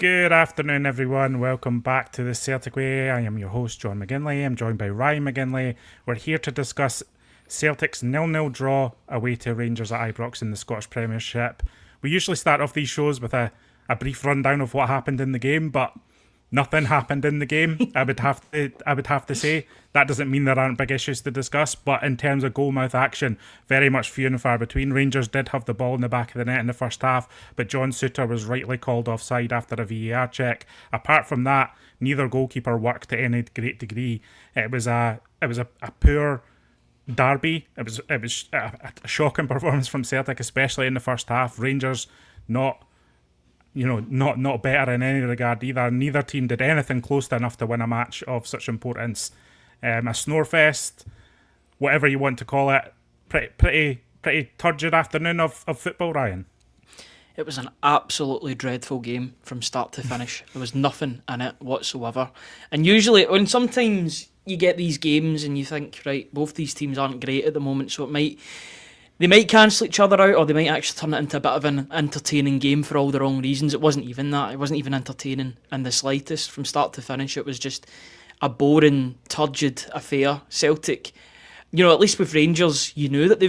Good afternoon, everyone. Welcome back to the Celtic Way. I am your host, John McGinley. I'm joined by Ryan McGinley. We're here to discuss Celtic's 0-0 draw away to Rangers at Ibrox in the Scottish Premiership. We usually start off these shows with a brief rundown of what happened in the game, but nothing happened in the game. I would have to say that doesn't mean there aren't big issues to discuss, but in terms of goalmouth action, very much few and far between. Rangers did have the ball in the back of the net in the first half, but John Souttar was rightly called offside after a VAR check. Apart from that, neither goalkeeper worked to any great degree. It was a poor derby. It was a shocking performance from Celtic, especially in the first half. Rangers not better in any regard either. Neither team did anything close to enough to win a match of such importance. A snorefest, whatever you want to call it. Pretty turgid afternoon of football, Ryan. It was an absolutely dreadful game from start to finish. There was nothing in it whatsoever. And usually, when sometimes you get these games and you think, right, both these teams aren't great at the moment, so they might cancel each other out, or they might actually turn it into a bit of an entertaining game for all the wrong reasons. It wasn't even that. It wasn't even entertaining in the slightest. From start to finish, it was just a boring, turgid affair. Celtic, at least with Rangers, you know that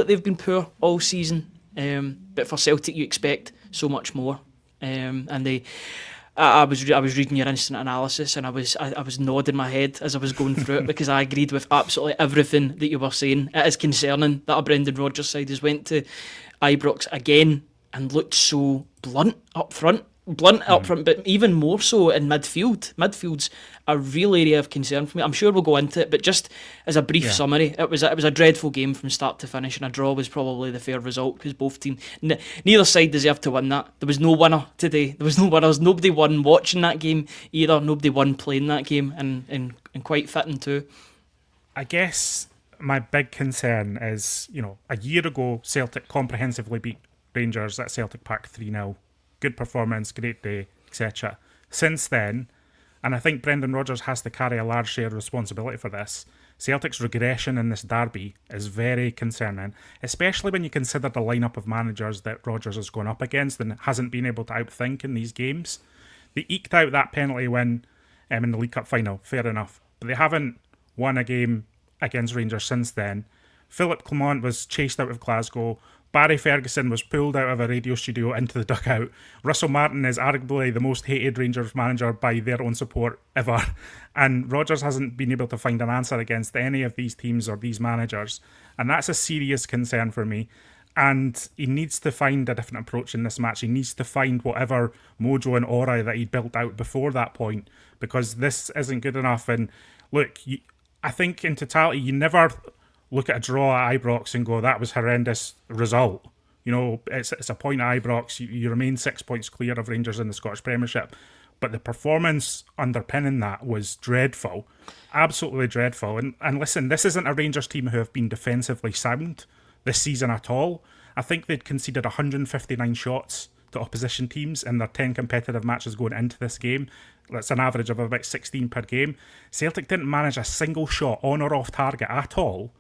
they've been poor all season. But for Celtic, you expect so much more. I was reading your instant analysis, and I was nodding my head as I was going through it, because I agreed with absolutely everything that you were saying. It is concerning that a Brendan Rodgers side has went to Ibrox again and looked so blunt up front, but even more so in midfield. Midfield's a real area of concern for me. I'm sure we'll go into it, but just as a brief summary, it was a dreadful game from start to finish, and a draw was probably the fair result, because both teams, neither side deserved to win that. There was no winner today. There was no winners. Nobody won watching that game either. Nobody won playing that game, and quite fitting too. I guess my big concern is, a year ago, Celtic comprehensively beat Rangers at Celtic Park 3-0. Good performance, great day, etc. Since then, and I think Brendan Rodgers has to carry a large share of responsibility for this, Celtic's regression in this derby is very concerning, especially when you consider the lineup of managers that Rodgers has gone up against and hasn't been able to outthink in these games. They eked out that penalty win in the League Cup final, fair enough, but they haven't won a game against Rangers since then. Philip Clement was chased out of Glasgow. Barry Ferguson was pulled out of a radio studio into the dugout. Russell Martin is arguably the most hated Rangers manager by their own support ever. And Rodgers hasn't been able to find an answer against any of these teams or these managers. And that's a serious concern for me. And he needs to find a different approach in this match. He needs to find whatever mojo and aura that he built out before that point, because this isn't good enough. And look, I think in totality, you never look at a draw at Ibrox and go, that was horrendous result. It's a point at Ibrox. You remain 6 points clear of Rangers in the Scottish Premiership. But the performance underpinning that was dreadful. Absolutely dreadful. And listen, this isn't a Rangers team who have been defensively sound this season at all. I think they'd conceded 159 shots to opposition teams in their 10 competitive matches going into this game. That's an average of about 16 per game. Celtic didn't manage a single shot on or off target at all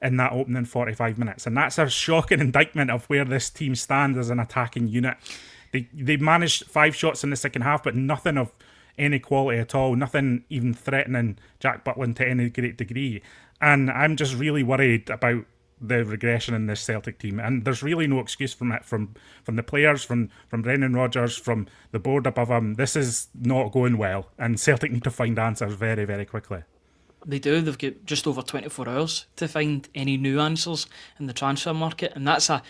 in that opening 45 minutes. And that's a shocking indictment of where this team stands as an attacking unit. They managed 5 shots in the second half, but nothing of any quality at all, nothing even threatening Jack Butland to any great degree. And I'm just really worried about the regression in this Celtic team. And there's really no excuse from it, from the players, from Brendan Rodgers, from the board above him. This is not going well, and Celtic need to find answers very, very quickly. They do. They've got just over 24 hours to find any new answers in the transfer market, and that's a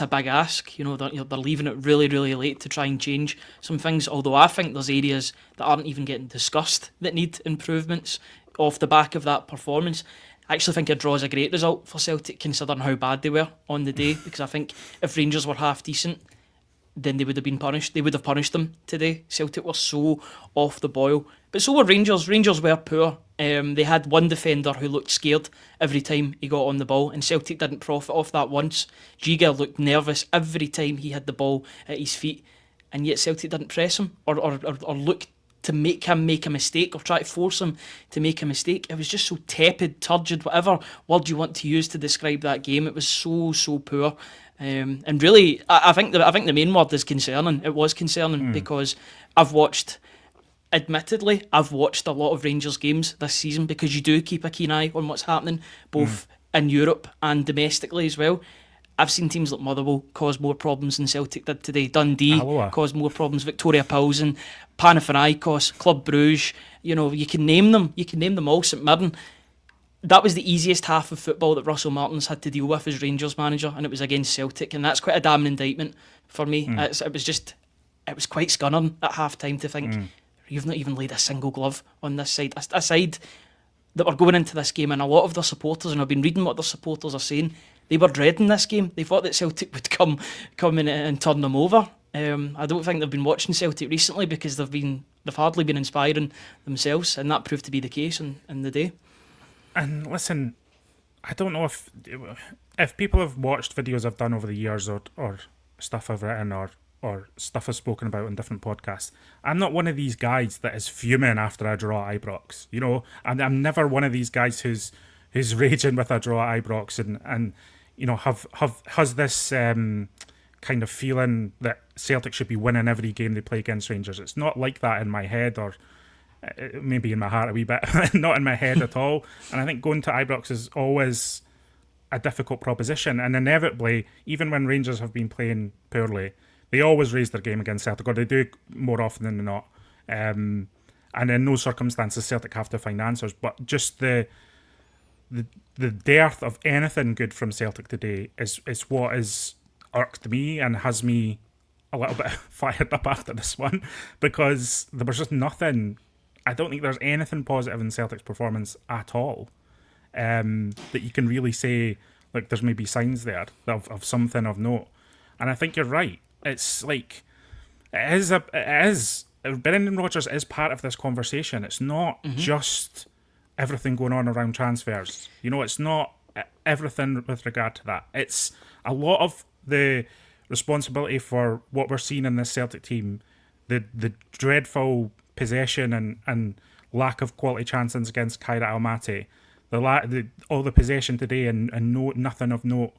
big ask. They're leaving it really, really late to try and change some things. Although I think there's areas that aren't even getting discussed that need improvements off the back of that performance. I actually think a draw is a great result for Celtic, considering how bad they were on the day, because I think if Rangers were half decent, then they would have been punished. They would have punished them today. Celtic were so off the boil. But so were Rangers. Rangers were poor. They had one defender who looked scared every time he got on the ball, and Celtic didn't profit off that once. Giga looked nervous every time he had the ball at his feet, and yet Celtic didn't press him or look to make him make a mistake or try to force him to make a mistake. It was just so tepid, turgid, whatever word you want to use to describe that game. It was so poor. And really, I think the main word is concerning. It was concerning because admittedly, I've watched a lot of Rangers games this season because you do keep a keen eye on what's happening, both in Europe and domestically as well. I've seen teams like Motherwell cause more problems than Celtic did today. Dundee caused more problems. Victoria Pilsen, Panathinaikos, Club Brugge. You can name them. You can name them all. St Mirren. That was the easiest half of football that Russell Martin's had to deal with as Rangers manager, and it was against Celtic, and that's quite a damning indictment for me. It was quite scunning at half time to think you've not even laid a single glove on this side. A side that were going into this game, and a lot of their supporters, and I've been reading what their supporters are saying, they were dreading this game. They thought that Celtic would come in and turn them over. I don't think they've been watching Celtic recently because they've hardly been inspiring themselves, and that proved to be the case in the day. And listen, I don't know if people have watched videos I've done over the years or stuff I've written or stuff I've spoken about on different podcasts. I'm not one of these guys that is fuming after a draw at Ibrox. And I'm never one of these guys who's raging with a draw at Ibrox and has this kind of feeling that Celtic should be winning every game they play against Rangers. It's not like that in my head, or maybe in my heart a wee bit, not in my head at all. And I think going to Ibrox is always a difficult proposition, and inevitably, even when Rangers have been playing poorly, they always raise their game against Celtic, or they do more often than not. And in those circumstances, Celtic have to find answers. But just the dearth of anything good from Celtic today is what has irked me and has me a little bit fired up after this one, because there was just nothing. I don't think there's anything positive in Celtic's performance at all that you can really say, like, there's maybe signs there of something of note. And I think you're right. It's like, it is Brendan Rodgers is part of this conversation. It's not just everything going on around transfers. It's not everything with regard to that. It's a lot of the responsibility for what we're seeing in this Celtic team, the dreadful possession and lack of quality chances against Kairat Almaty, all the possession today and nothing of note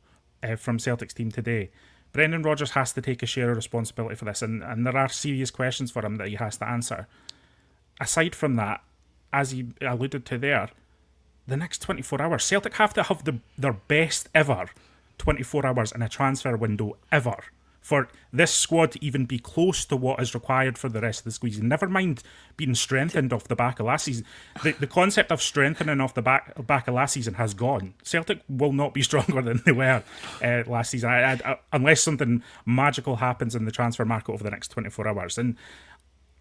from Celtic's team today. Brendan Rodgers has to take a share of responsibility for this, and there are serious questions for him that he has to answer. Aside from that, as he alluded to there, the next 24 hours, Celtic have to have their best ever 24 hours in a transfer window ever for this squad to even be close to what is required for the rest of the season. Never mind being strengthened off the back of last season. The concept of strengthening off the back of last season has gone. Celtic will not be stronger than they were last season, unless something magical happens in the transfer market over the next 24 hours. And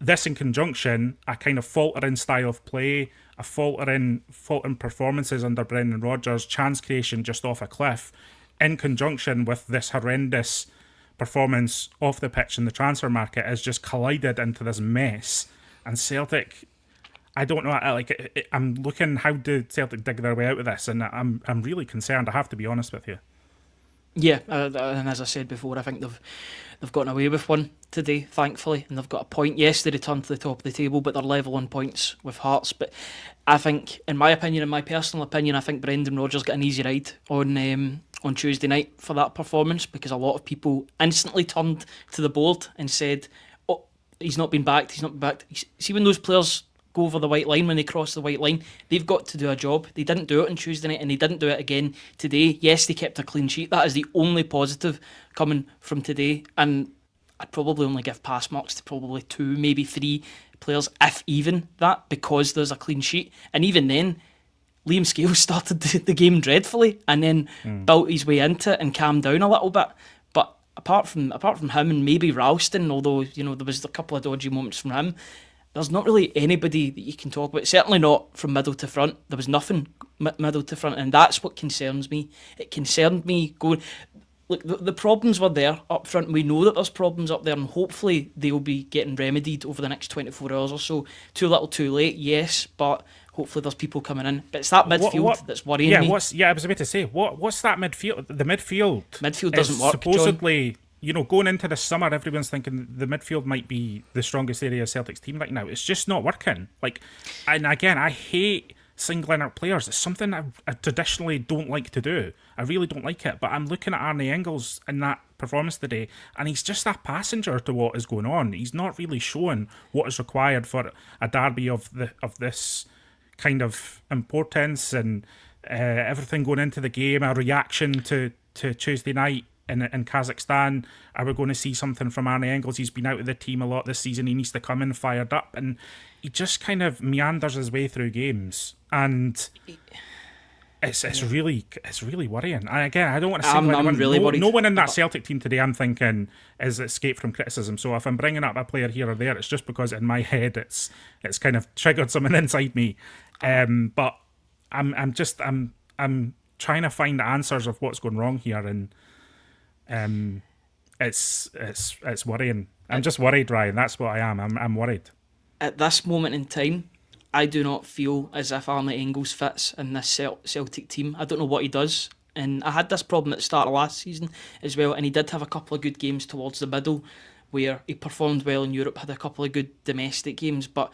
this in conjunction, a kind of faltering style of play, a faltering performances under Brendan Rodgers, chance creation just off a cliff, in conjunction with this horrendous performance off the pitch in the transfer market, has just collided into this mess. And Celtic, I don't know, I'm looking, how do Celtic dig their way out of this? And I'm really concerned, I have to be honest with you. Yeah, and as I said before, I think they've gotten away with one today, thankfully, and they've got a point. Yes, they returned to the top of the table, but they're level on points with Hearts. But I think, in my personal opinion, I think Brendan Rodgers got an easy ride on Tuesday night for that performance, because a lot of people instantly turned to the board and said, "Oh, he's not been backed. See, when those players go over the white line, when they cross the white line, they've got to do a job. They didn't do it on Tuesday night, and they didn't do it again today. Yes, they kept a clean sheet. That is the only positive coming from today. And I'd probably only give pass marks to probably 2, maybe 3 players, if even that, because there's a clean sheet. And even then, Liam Scales started the game dreadfully and then built his way into it and calmed down a little bit. But apart from him and maybe Ralston, although there was a couple of dodgy moments from him, there's not really anybody that you can talk about. Certainly not from middle to front. There was nothing middle to front, and that's what concerns me. It concerned me going, look, the problems were there up front. We know that there's problems up there, and hopefully they'll be getting remedied over the next 24 hours or so. Too little, too late, yes, but hopefully there's people coming in. But it's that midfield that's worrying me. I was about to say, what's that midfield? The midfield doesn't work, supposedly, John. Going into the summer, everyone's thinking the midfield might be the strongest area of Celtic's team right now. It's just not working. And again, I hate singling out players. It's something I traditionally don't like to do. I really don't like it. But I'm looking at Arne Engels in that performance today, and he's just a passenger to what is going on. He's not really showing what is required for a derby of this kind of importance and everything going into the game. A reaction to Tuesday night in Kazakhstan. Are we going to see something from Arne Engels? He's been out of the team a lot this season. He needs to come in fired up, and he just kind of meanders his way through games, and it's really worrying. And again, I don't want to say I'm really worried. No one in that Celtic team today, I'm thinking, is escape from criticism. So if I'm bringing up a player here or there, it's just because in my head it's kind of triggered something inside me. But I'm trying to find the answers of what's going wrong here, and it's worrying. I'm just worried, Ryan. That's what I am. I'm worried. At this moment in time, I do not feel as if Arne Engels fits in this Celtic team. I don't know what he does. And I had this problem at the start of last season as well, and he did have a couple of good games towards the middle where he performed well in Europe, had a couple of good domestic games, but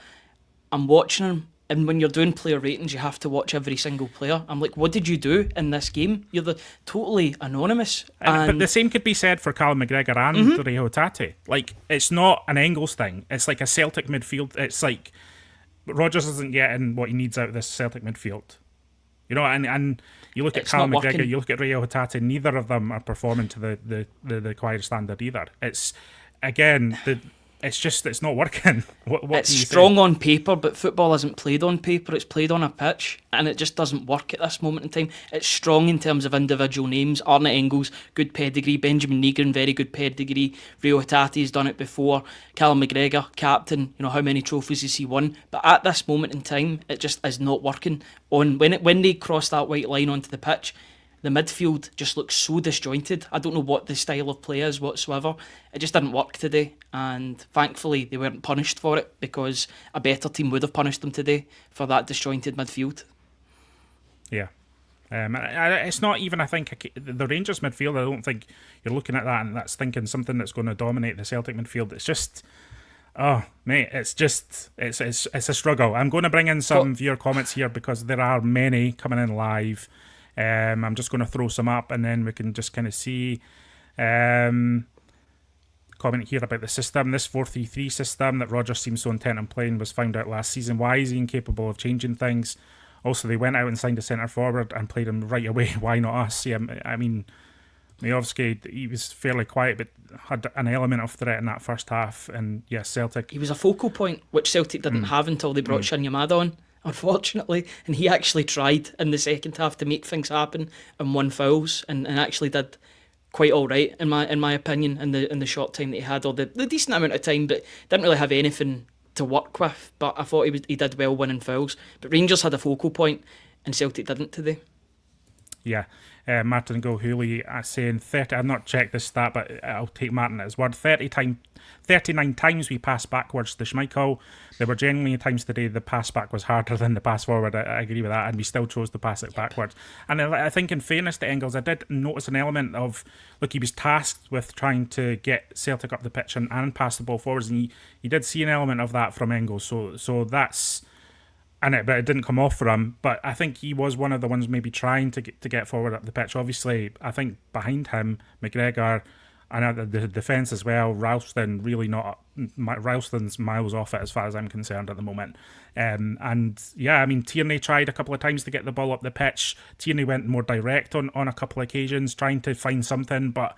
I'm watching him, and when you're doing player ratings, you have to watch every single player. I'm like, what did you do in this game? You're totally anonymous. But the same could be said for Callum McGregor and Rio Hatate. Like, it's not an Engels thing. It's like a Celtic midfield. It's like Rodgers isn't getting what he needs out of this Celtic midfield. You know, and you look at Callum McGregor, you look at Rio Hatate, neither of them are performing to the required standard either. It's, again, it's not working. What it's strong on paper, but football isn't played on paper, it's played on a pitch, and it just doesn't work at this moment in time. It's strong in terms of individual names. Arne Engels, good pedigree. Benjamin Negron, very good pedigree. Rio Hatate has done it before. Callum McGregor, captain, how many trophies has he won? But at this moment in time, it just is not working. When they cross that white line onto the pitch, the midfield just looks so disjointed. I don't know what the style of play is whatsoever. It just didn't work today, and thankfully they weren't punished for it, because a better team would have punished them today for that disjointed midfield. Yeah. It's not even, I think, the Rangers midfield, I don't think you're looking at that and that's thinking something that's going to dominate the Celtic midfield. It's just, oh, mate, it's a struggle. I'm going to bring in some viewer comments here because there are many coming in live. I'm just going to throw some up and then we can just kind of see. Comment here about the system. This 4-3-3 system that Rodgers seems so intent on playing was found out last season. Why is he incapable of changing things? Also, they went out and signed a centre forward and played him right away. Why not us? Yeah, I mean, Majovski, he was fairly quiet but had an element of threat in that first half. And yes, Celtic. He was a focal point, which Celtic didn't have until they brought Shin Yamada on, unfortunately, and he actually tried in the second half to make things happen and won fouls and actually did quite all right in my opinion in the short time that he had, or the decent amount of time, but didn't really have anything to work with. But I thought he did well winning fouls. But Rangers had a focal point and Celtic didn't today. Yeah. Martin Gilhooly saying 30. I've not checked this stat, but I'll take Martin at his word. 39 times we passed backwards to Schmeichel. There were genuinely times today the pass back was harder than the pass forward. I agree with that, and we still chose to pass it backwards. And I think, in fairness to Engels, I did notice an element of, look, he was tasked with trying to get Celtic up the pitch and pass the ball forwards, and he did see an element of that from Engels. So that's. But it didn't come off for him. But I think he was one of the ones maybe trying to get forward up the pitch. Obviously, I think behind him, McGregor and the defence as well, Ralston really not. Ralston's miles off it as far as I'm concerned at the moment. And yeah, I mean, Tierney tried a couple of times to get the ball up the pitch. Tierney went more direct on a couple of occasions, trying to find something. But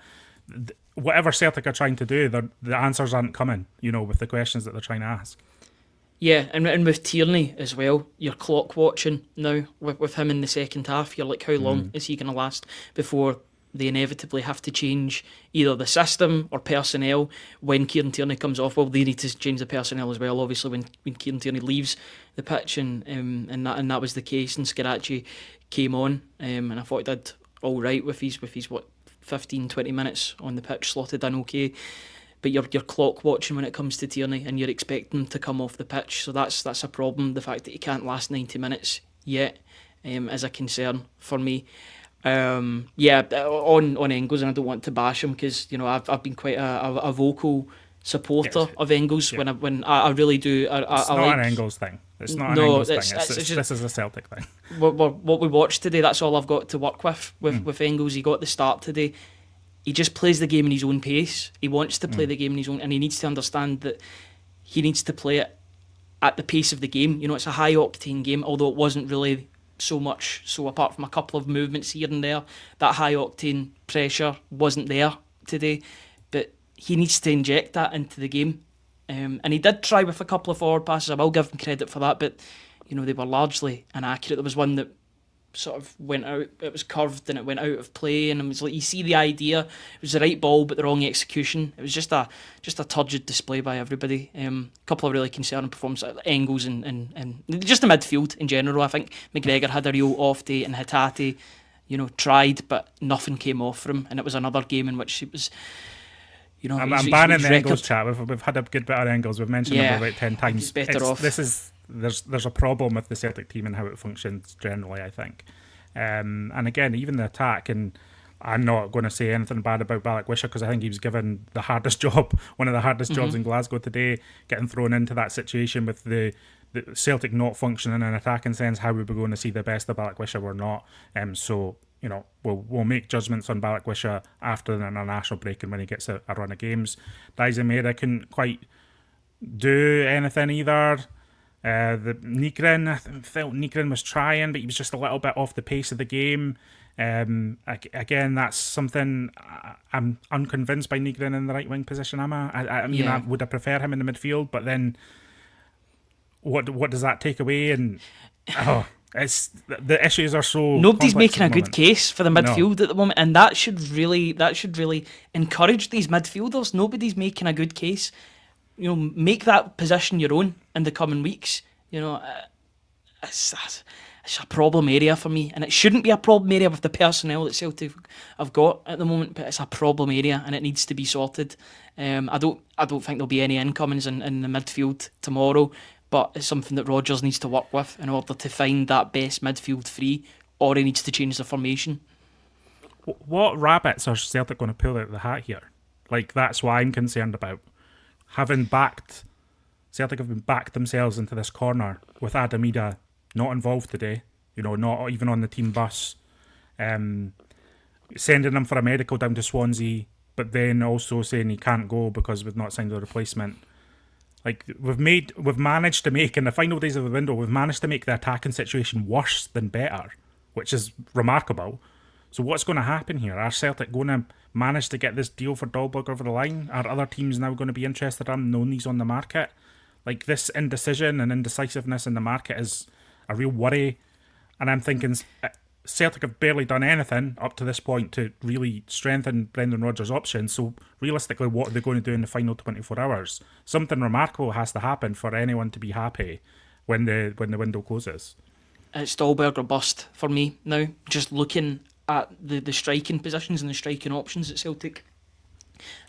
whatever Celtic are trying to do, the answers aren't coming, with the questions that they're trying to ask. Yeah, and with Tierney as well, you're clock watching now with him in the second half. You're like, how long is he going to last before they inevitably have to change either the system or personnel when Kieran Tierney comes off? Well, they need to change the personnel as well, obviously, when Kieran Tierney leaves the pitch, and that was the case. And Scarachi came on, and I thought he did all right with his 15-20 minutes on the pitch, slotted in okay. But you're clock watching when it comes to Tierney, and you're expecting him to come off the pitch. So that's a problem. The fact that he can't last 90 minutes yet is a concern for me. On Engels, and I don't want to bash him because I've been quite a vocal supporter of Engels when I really do. It's not an Engels thing. It's not an No, Engels thing. it's just This is a Celtic thing. what we watched today. That's all I've got to work with Engels. He got the start today. He just plays the game in his own pace. He wants to play the game in his own, and he needs to understand that he needs to play it at the pace of the game. You know, it's a high octane game, although it wasn't really so much. So apart from a couple of movements here and there, that high octane pressure wasn't there today. But he needs to inject that into the game. And he did try with a couple of forward passes. I will give him credit for that, but you know, they were largely inaccurate. There was one that sort of went out, it was curved and it went out of play, and it was like, you see the idea, it was the right ball but the wrong execution. It was just a turgid display by everybody. A couple of really concerning performances, Engels and just the midfield in general. I think McGregor had a real off day, and Hatate, you know, tried but nothing came off for him, and it was another game in which it was, you know, I'm banning the Engels chat. We've had a good bit of Engels. We've mentioned him about 10 times. He's better off. There's a problem with the Celtic team and how it functions generally, I think. And again, even the attack, and I'm not going to say anything bad about Balikwisha because I think he was given the hardest job, one of the hardest jobs in Glasgow today, getting thrown into that situation with the Celtic not functioning in an attacking sense. How we were going to see the best of Balikwisha or not. So, you know, we'll make judgments on Balikwisha after the international break and when he gets a run of games. Daisa Mera couldn't quite do anything either. The Nygren, I felt Nygren was trying, but he was just a little bit off the pace of the game. Again, that's something I'm unconvinced by Nygren in the right wing position. I mean, I would have preferred him in the midfield, but then what does that take away? And it's the issues are so. Nobody's making a good case for the midfield at the moment, and that should really encourage these midfielders. Nobody's making a good case. You know, make that position your own in the coming weeks. You know, it's a problem area for me, and it shouldn't be a problem area with the personnel that Celtic have got at the moment. But it's a problem area, and it needs to be sorted. I don't think there'll be any incomings in the midfield tomorrow, but it's something that Rodgers needs to work with in order to find that best midfield three, or he needs to change the formation. What rabbits are Celtic going to pull out of the hat here? Like, that's what I'm concerned about. Celtic have been backed themselves into this corner with Adamida not involved today, you know, not even on the team bus, sending him for a medical down to Swansea, but then also saying he can't go because we've not signed a replacement. Like, we've managed to make, in the final days of the window, we've managed to make the attacking situation worse than better, which is remarkable. So what's going to happen here? Are Celtic going to manage to get this deal for Dahlberg over the line? Are other teams now going to be interested in knowing he's on the market? Like, this indecision and indecisiveness in the market is a real worry. And I'm thinking Celtic have barely done anything up to this point to really strengthen Brendan Rodgers' options. So realistically, what are they going to do in the final 24 hours? Something remarkable has to happen for anyone to be happy when the window closes. It's Dahlberg or bust for me now. Just looking at the striking positions and the striking options that Celtic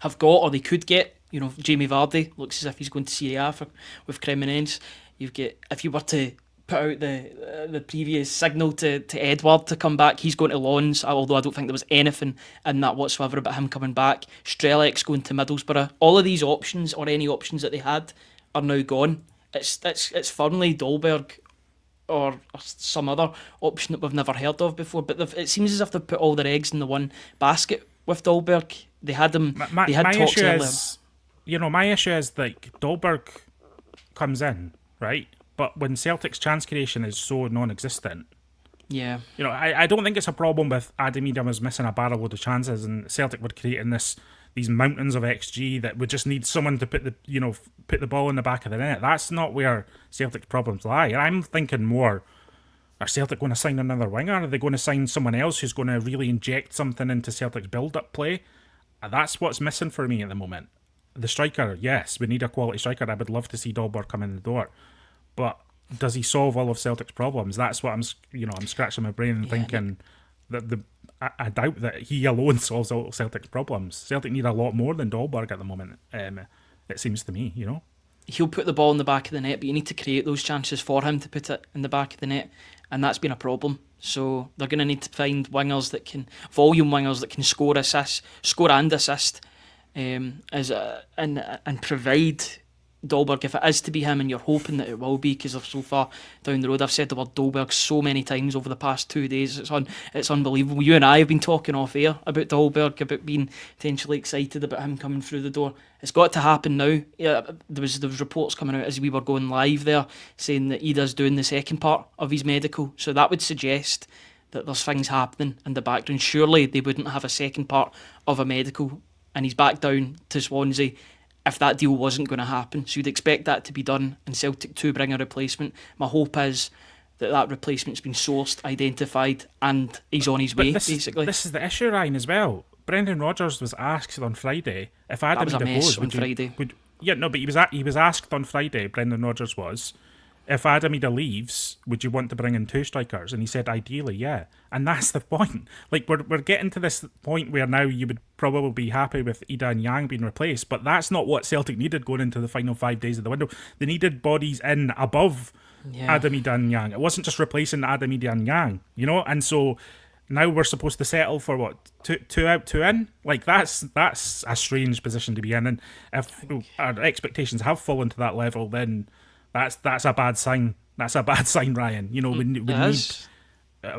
have got, or they could get. You know, Jamie Vardy looks as if he's going to Serie A with Cremonese. If you were to put out the previous signal to Edward to come back, he's going to Lons, although I don't think there was anything in that whatsoever about him coming back. Strelek's going to Middlesbrough. All of these options, or any options that they had, are now gone. It's firmly Dahlberg or some other option that we've never heard of before, but it seems as if they've put all their eggs in the one basket with Dahlberg. They had him. They had talks earlier. My issue is, like, Dahlberg comes in, right? But when Celtic's chance creation is so non-existent, yeah, you know, I don't think it's a problem with Adamida was missing a barrel load of chances and Celtic were creating these mountains of XG that would just need someone to put the ball in the back of the net. That's not where Celtic's problems lie. And I'm thinking more, are Celtic going to sign another winger? Are they going to sign someone else who's going to really inject something into Celtic's build-up play? That's what's missing for me at the moment. The striker, yes, we need a quality striker. I would love to see Dahlberg come in the door. But does he solve all of Celtic's problems? That's what I'm scratching my brain and thinking that I doubt that he alone solves all Celtic's problems. Celtic need a lot more than Dahlberg at the moment. It seems to me, you know. He'll put the ball in the back of the net, but you need to create those chances for him to put it in the back of the net, and that's been a problem. So they're going to need to find volume wingers that can score and assist, and provide Dolberg, if it is to be him, and you're hoping that it will be because they're so far down the road. I've said the word Dolberg so many times over the past 2 days. It's unbelievable. You and I have been talking off air about Dolberg, about being potentially excited about him coming through the door. It's got to happen now. Yeah, there was reports coming out as we were going live there saying that Ida's doing the second part of his medical, so that would suggest that there's things happening in the background. Surely they wouldn't have a second part of a medical and he's back down to Swansea if that deal wasn't going to happen. So you'd expect that to be done and Celtic to bring a replacement. My hope is that replacement's been sourced, identified, and he's on his way, basically. This is the issue, Ryan, as well. Brendan Rodgers was asked on Friday if Adam That was a mess on Friday. He was asked on Friday, Brendan Rodgers was, if Adam Ida leaves, would you want to bring in 2 strikers? And he said, ideally, yeah. And that's the point. Like, we're getting to this point where now you would probably be happy with Ida and Yang being replaced, but that's not what Celtic needed going into the final 5 days of the window. They needed bodies in above Adam Ida and Yang. It wasn't just replacing Adam Ida and Yang, you know? And so now we're supposed to settle for what, two out, 2 in? Like, that's a strange position to be in. And if our expectations have fallen to that level, then that's a bad sign. That's a bad sign, Ryan. You know, we need.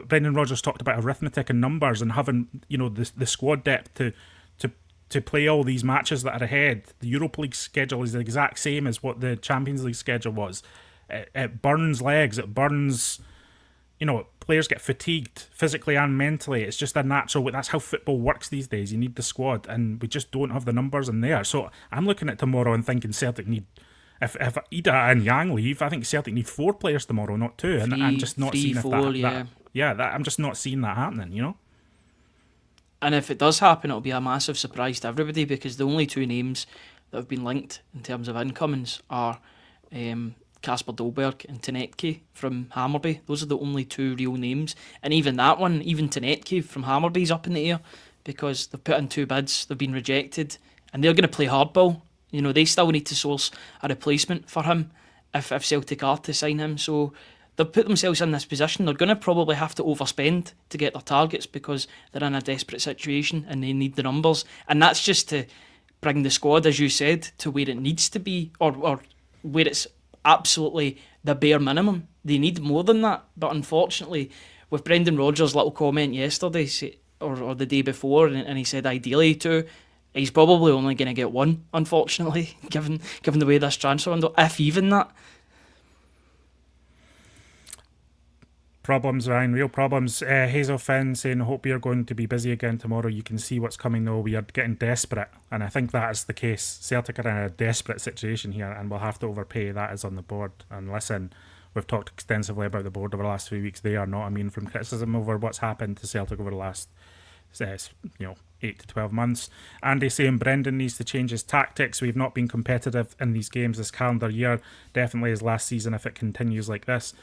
Brendan Rodgers talked about arithmetic and numbers and having, you know, the squad depth to play all these matches that are ahead. The Europa League schedule is the exact same as what the Champions League schedule was. It burns legs. It burns. You know, players get fatigued physically and mentally. It's just a natural. That's how football works these days. You need the squad, and we just don't have the numbers in there. So I'm looking at tomorrow and thinking Celtic need. If Ida and Yang leave, I think Celtic need 4 players tomorrow, not 2. And I'm just not seeing I'm just not seeing that happening, you know? And if it does happen, it'll be a massive surprise to everybody, because the only 2 names that have been linked in terms of incomings are Kasper Dolberg and Tenetke from Hammarby. Those are the only 2 real names. And even that one, even Tenetke from Hammarby's up in the air, because they've put in 2 bids, they've been rejected, and they're going to play hardball. You know, they still need to source a replacement for him if Celtic are to sign him. So they've put themselves in this position. They're going to probably have to overspend to get their targets because they're in a desperate situation and they need the numbers. And that's just to bring the squad, as you said, to where it needs to be, or where it's absolutely the bare minimum. They need more than that. But unfortunately, with Brendan Rodgers' little comment yesterday or the day before, and he said ideally 2, he's probably only going to get 1, unfortunately, given the way this transfer window, if even that. Problems, Ryan, real problems. Hazel Finn saying, hope you're going to be busy again tomorrow. You can see what's coming though. We are getting desperate, and I think that is the case. Celtic are in a desperate situation here, and we'll have to overpay. That is on the board. And listen, we've talked extensively about the board over the last 3 weeks. They are not immune from criticism over what's happened to Celtic over the last 8 to 12 months. Andy saying Brendan needs to change his tactics. We've not been competitive in these games this calendar year. Definitely his last season if it continues like this.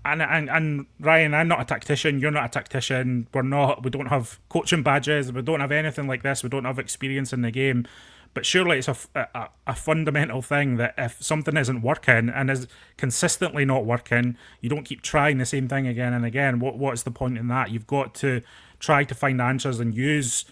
And Ryan, I'm not a tactician. You're not a tactician. We don't have coaching badges. We don't have anything like this. We don't have experience in the game. But surely it's a fundamental thing that if something isn't working and is consistently not working, you don't keep trying the same thing again and again. What's the point in that? You've got to try to find answers and use.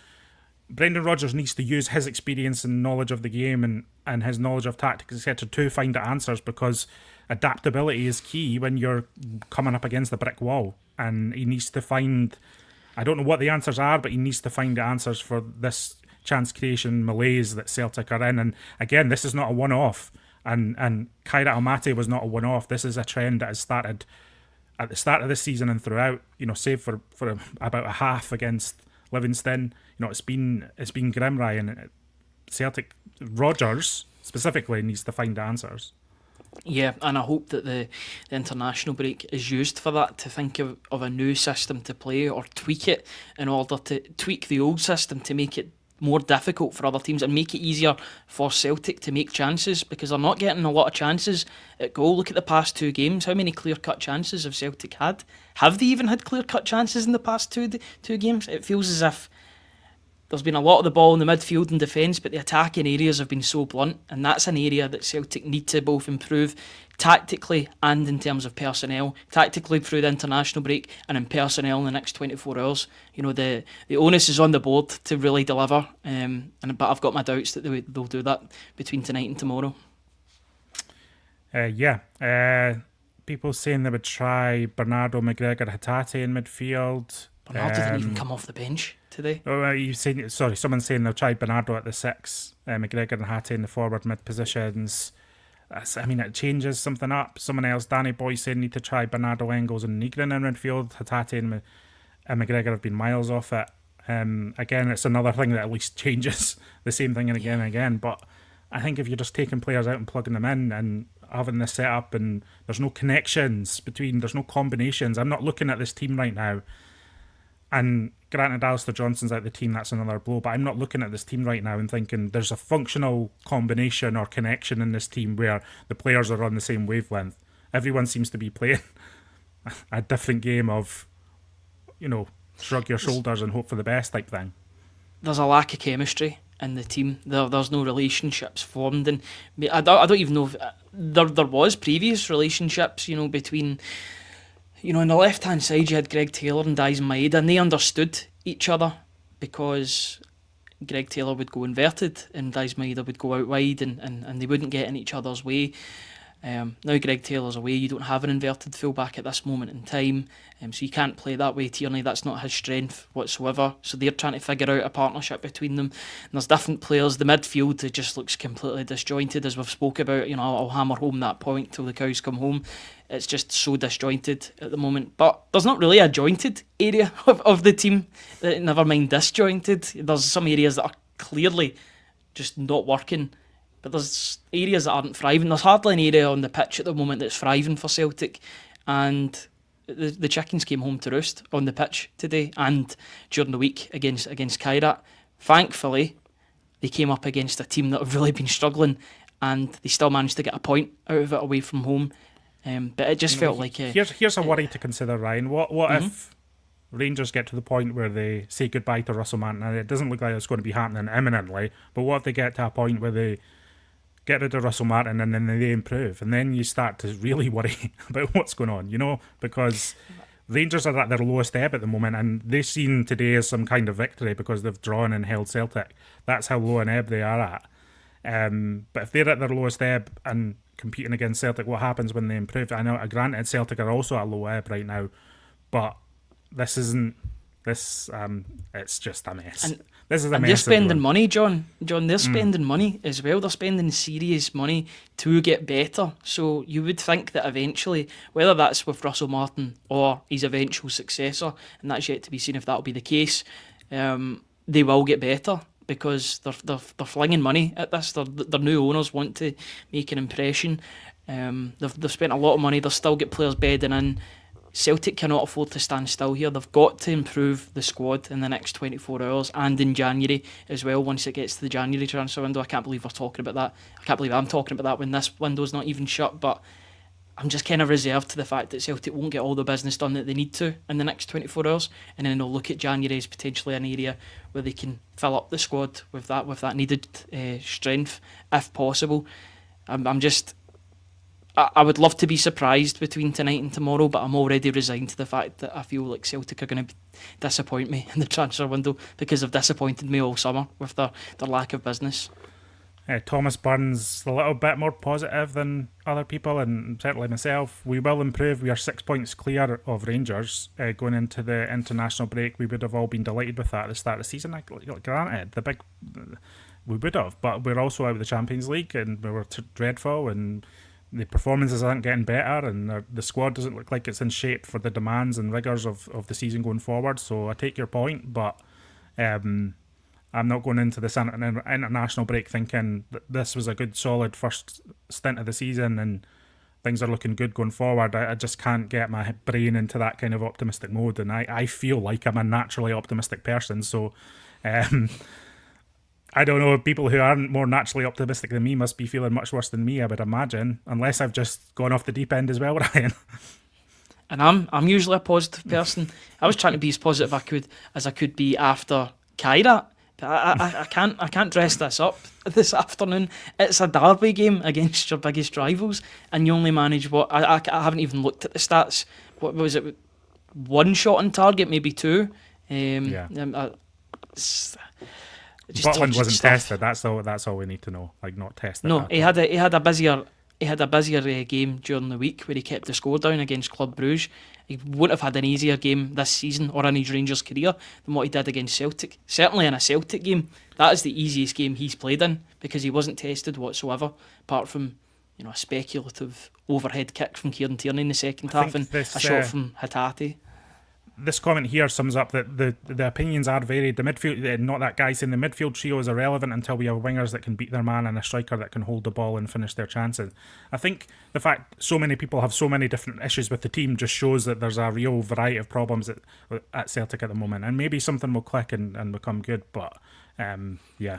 Brendan Rodgers needs to use his experience and knowledge of the game and his knowledge of tactics, etc., to find the answers, because adaptability is key when you're coming up against the brick wall. And he needs to find, I don't know what the answers are, but he needs to find the answers for this chance creation malaise that Celtic are in. And again, this is not a one-off. And Kairat Almaty was not a one-off. This is a trend that has started at the start of this season and throughout, save for about a half against Livingston. It's been grim, Ryan. Celtic, Rodgers specifically, needs to find answers. Yeah, and I hope that the international break is used for that, to think of a new system to play or tweak it in order to tweak the old system to make it more difficult for other teams and make it easier for Celtic to make chances, because they're not getting a lot of chances at goal. Look at the past 2 games. How many clear-cut chances have Celtic had? Have they even had clear-cut chances in the past two games? It feels as if there's been a lot of the ball in the midfield and defence, but the attacking areas have been so blunt, and that's an area that Celtic need to both improve tactically and in terms of personnel. Tactically through the international break, and in personnel in the next 24 hours. The onus is on the board to really deliver, but I've got my doubts that they'll do that between tonight and tomorrow. Yeah. People saying they would try Bernardo, McGregor, Hatate in midfield. Bernardo didn't even come off the bench today. You saying? Sorry, someone's saying they'll try Bernardo at the 6, McGregor and Hatate in the forward mid positions. It changes something up. Someone else, Danny Boy, saying need to try Bernardo, Engels and Nygren in midfield. Hatate and McGregor have been miles off it. Again, it's another thing that at least changes the same thing again and again. But I think if you're just taking players out and plugging them in and having this set up and there's no connections there's no combinations. I'm not looking at this team right now. And granted, Alistair Johnson's out the team, that's another blow. But I'm not looking at this team right now and thinking there's a functional combination or connection in this team where the players are on the same wavelength. Everyone seems to be playing a different game of, shrug your shoulders and hope for the best type thing. There's a lack of chemistry in the team. There's no relationships formed, and I don't even know if there was previous relationships, between, on the left hand side you had Greg Taylor and Daizen Maeda, and they understood each other because Greg Taylor would go inverted and Daizen Maeda would go out wide, and they wouldn't get in each other's way. Now Greg Taylor's away, you don't have an inverted fullback at this moment in time, so you can't play that way. Tierney, that's not his strength whatsoever, so they're trying to figure out a partnership between them, and there's different players. The midfield, it just looks completely disjointed, as we've spoke about. I'll hammer home that point till the cows come home. It's just so disjointed at the moment, but there's not really a jointed area of the team, never mind disjointed. There's some areas that are clearly just not working, but there's areas that aren't thriving. There's hardly an area on the pitch at the moment that's thriving for Celtic, and the chickens came home to roost on the pitch today and during the week against Kairat. Thankfully, they came up against a team that have really been struggling, and they still managed to get a point out of it away from home. But it just felt like... Here's a worry to consider, Ryan. What if Rangers get to the point where they say goodbye to Russell Martin, and it doesn't look like it's going to be happening imminently, but what if they get to a point where they get rid of Russell Martin and then they improve, and then you start to really worry about what's going on, because Rangers are at their lowest ebb at the moment, and they've seen today as some kind of victory because they've drawn and held Celtic. That's how low an ebb they are at. But if they're at their lowest ebb and competing against Celtic, what happens when they improve? I know, granted, Celtic are also at low ebb right now, but this isn't. It's just a mess. This is a mess. They're spending money, John. They're spending money as well. They're spending serious money to get better. So you would think that eventually, whether that's with Russell Martin or his eventual successor, and that's yet to be seen if that'll be the case, they will get better because they're flinging money at this. Their new owners want to make an impression. They've spent a lot of money. They'll still get players bedding in. Celtic cannot afford to stand still here. They've got to improve the squad in the next 24 hours and in January as well, once it gets to the January transfer window. I can't believe we're talking about that. I can't believe I'm talking about that when this window's not even shut, but I'm just kind of reserved to the fact that Celtic won't get all the business done that they need to in the next 24 hours, and then they'll look at January as potentially an area where they can fill up the squad with that needed strength if possible. I would love to be surprised between tonight and tomorrow, but I'm already resigned to the fact that I feel like Celtic are going to disappoint me in the transfer window because they've disappointed me all summer with their lack of business. Thomas Burns a little bit more positive than other people, and certainly myself. We will improve. We are 6 points clear of Rangers going into the international break. We would have all been delighted with that at the start of the season. Granted, we would have, but we're also out of the Champions League and we were dreadful, and the performances aren't getting better, and the squad doesn't look like it's in shape for the demands and rigours of the season going forward. So I take your point, but I'm not going into this international break thinking that this was a good solid first stint of the season and things are looking good going forward. I just can't get my brain into that kind of optimistic mode, and I feel like I'm a naturally optimistic person, so I don't know, people who aren't more naturally optimistic than me must be feeling much worse than me, I would imagine, unless I've just gone off the deep end as well, Ryan. And I'm usually a positive person. I was trying to be as positive as I could be after Kairat, but I can't dress this up this afternoon. It's a derby game against your biggest rivals, and you only manage what I haven't even looked at the stats. What was it? One shot on target, maybe two. Butland wasn't tested. That's all we need to know. Like, not tested. No, he had a busier he had a busier game during the week where he kept the score down against Club Brugge. He wouldn't have had an easier game this season or in his Rangers career than what he did against Celtic. Certainly in a Celtic game, that is the easiest game he's played in because he wasn't tested whatsoever, apart from a speculative overhead kick from Kieran Tierney in the second half and a shot from Hatate. This comment here sums up that the opinions are varied. The midfield, not that guy saying the midfield trio is irrelevant until we have wingers that can beat their man and a striker that can hold the ball and finish their chances. I think the fact so many people have so many different issues with the team just shows that there's a real variety of problems at Celtic at the moment, and maybe something will click and become good. But yeah,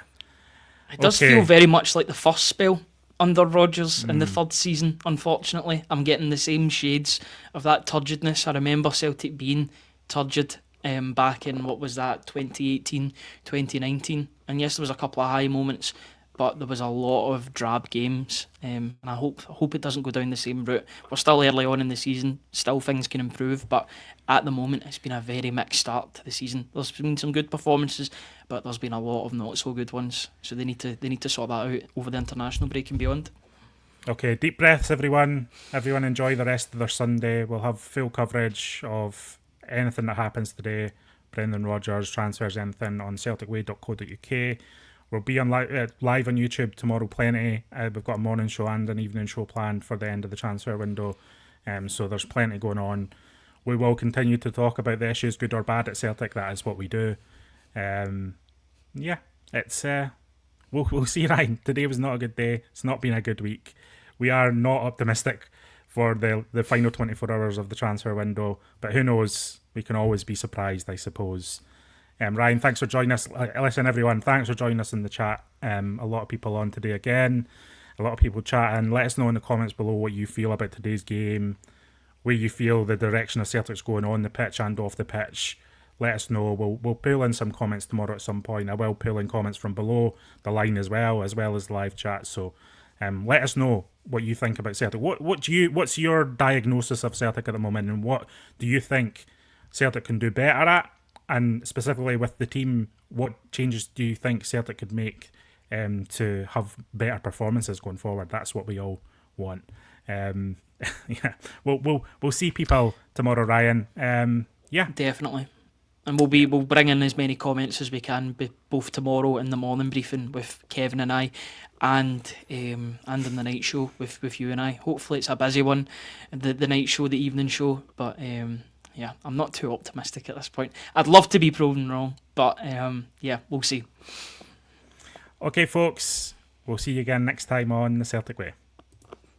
it does feel very much like the first spell under Rodgers in the third season. Unfortunately, I'm getting the same shades of that turgidness. I remember Celtic being turgid back in, what was that, 2018, 2019, and yes, there was a couple of high moments, but there was a lot of drab games, and I hope it doesn't go down the same route. We're still early on in the season, still things can improve, but at the moment it's been a very mixed start to the season. There's been some good performances, but there's been a lot of not so good ones, so they need to sort that out over the international break and beyond. Okay, deep breaths everyone enjoy the rest of their Sunday. We'll have full coverage of anything that happens today, Brendan Rodgers, transfers, anything, on celticway.co.uk. We'll be on live on YouTube tomorrow plenty. We've got a morning show and an evening show planned for the end of the transfer window, so there's plenty going on. We will continue to talk about the issues, good or bad, at Celtic. That is what we do. Yeah, it's we'll see, Ryan. Today was not a good day. It's not been a good week. We are not optimistic for the final 24 hours of the transfer window, but who knows? We can always be surprised, I suppose. Ryan, thanks for joining us. Listen, everyone, thanks for joining us in the chat. A lot of people on today again. A lot of people chatting. Let us know in the comments below what you feel about today's game, where you feel the direction of Celtic's going on the pitch and off the pitch. Let us know. We'll pull in some comments tomorrow at some point. I will pull in comments from below the line as well as the live chat. So let us know what you think about Celtic. What's your diagnosis of Celtic at the moment, and what do you think Celtic can do better at? And specifically with the team, what changes do you think Celtic could make to have better performances going forward? That's what we all want. Yeah, we'll see people tomorrow, Ryan. Yeah, definitely. And we'll bring in as many comments as we can, both tomorrow in the morning briefing with Kevin and I, and in the night show with you and I. Hopefully it's a busy one, the night show, the evening show, but yeah, I'm not too optimistic at this point. I'd love to be proven wrong, but yeah, we'll see. Okay, folks, we'll see you again next time on The Celtic Way.